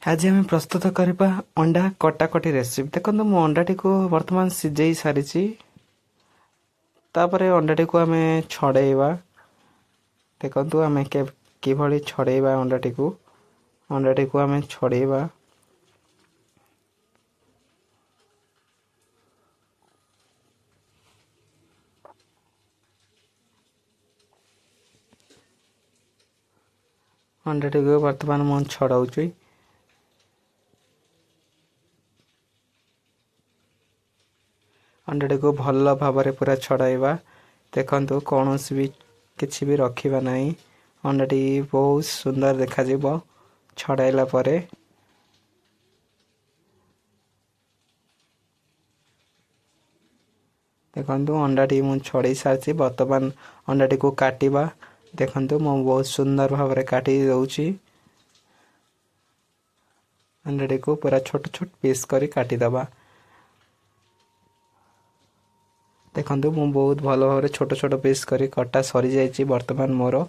आज आम प्रस्तुत करवा अंडा कटाकटी रेसिपी। देखो मु अंडाटी को बर्तमान सिझे सारी अंडाटी को आम छड़ेवा। देखु आम कि छड़ेवा अंडाटी को आम छड़ेवा। अंडाटी को बर्तमान मु छड़ाऊँ। अंडाटी को भल भाव पूरा छड़ाइबा। देखु कौन भी किसी भी रखा ना। अंडाटी बहुत सुंदर देखा छड़ाइला परे। देखु अंडाटी मु छड़े सारी। बर्तमान अंडाटी को काटिबा। देखु मु बहुत सुंदर भाव काटी दउची। अंडाटी को पूरा छोट छोट पीस करी काटिदबा। देखु मु बहुत भल भाव छोट छोट पीस करी कटा सरी जाइए। बर्तमान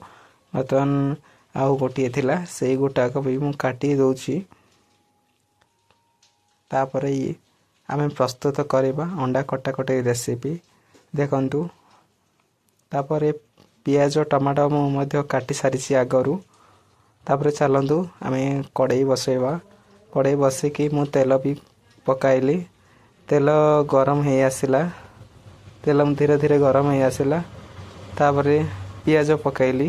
आउ गोटे थिला से गोटाक भी मु काटी दउची। तापर आम प्रस्तुत करवा अंडा कटाकटी रेसिपी। देखु तापर पियाज टमाटो मु काटी सारी आगरू। तापर चलतु आम कड़ई बसैबा। कड़ई बसिकी मु तेल भी पकाइली। तेल गरम हो आसला। तेल धीरे धीरे गरम हो आसला। तापर पियाज पकाइली।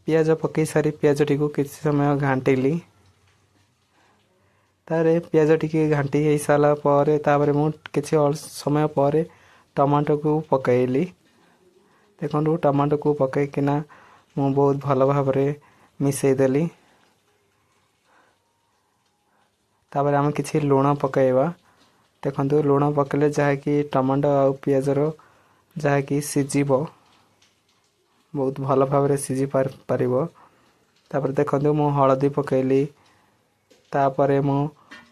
पियाज पकई सारी पियाज टी को किसी समय घांटिली। तारे पियाज टी घांटी हो सारा पर मु किसी समय पर टमाटो को पकाइली। देखो टमाटो को पकईकिना मु बहुत भल भाव मिसईदेली। तापर आम किसी लुण पकईबा। देखो लुण पकले जहाँकि टमाटो आ पियाजर जहाँकि सीझब बहुत भल भाव सीझी पार। तापर देखो मु हलदी पकईली। तापर मु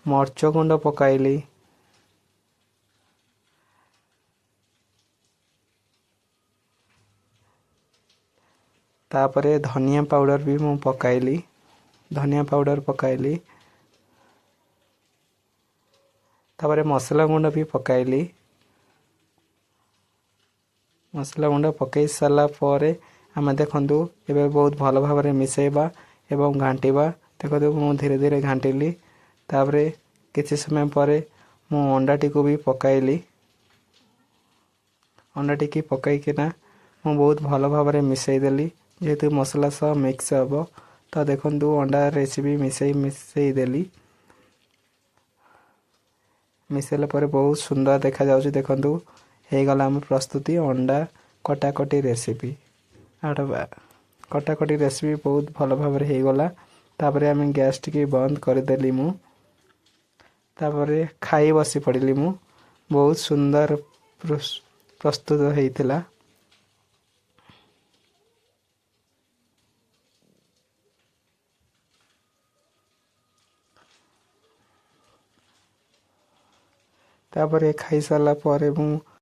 मर्च गुंड पकईली। तापर धनिया पाउडर भी मु पकाइली। धनिया पाउडर पकाइली। तापर मसला गुंड भी पकाइली। मसला गुंड पकई सारा पर आम देखु एबे बहुत भल भाव मिसईबा एवं घांटिबा। देखो मु धीरे धीरे घांटिली। तापर किसी समय पर मु अंडाटी को भी पकाइली। अंडाटी की पकईकिना मु बहुत भल भाव मिसईदेली जेहेतु मसला सह मिक्स हम। तो देखु अंडा रेसिपी मिसई देली। मिसैला पर बहुत सुंदर देखा जाउची। देखु हो गला आम प्रस्तुति अंडा कटाकटी रेसिपी। कटाकटी रेसिपी बहुत भल भाव हो गला। तापर आम गैस टी बंद करदेली। मु तापर खाई बसी पड़िली। मु बहुत सुंदर प्रस्तुत होइतिला। तापर खाई सारा पर मु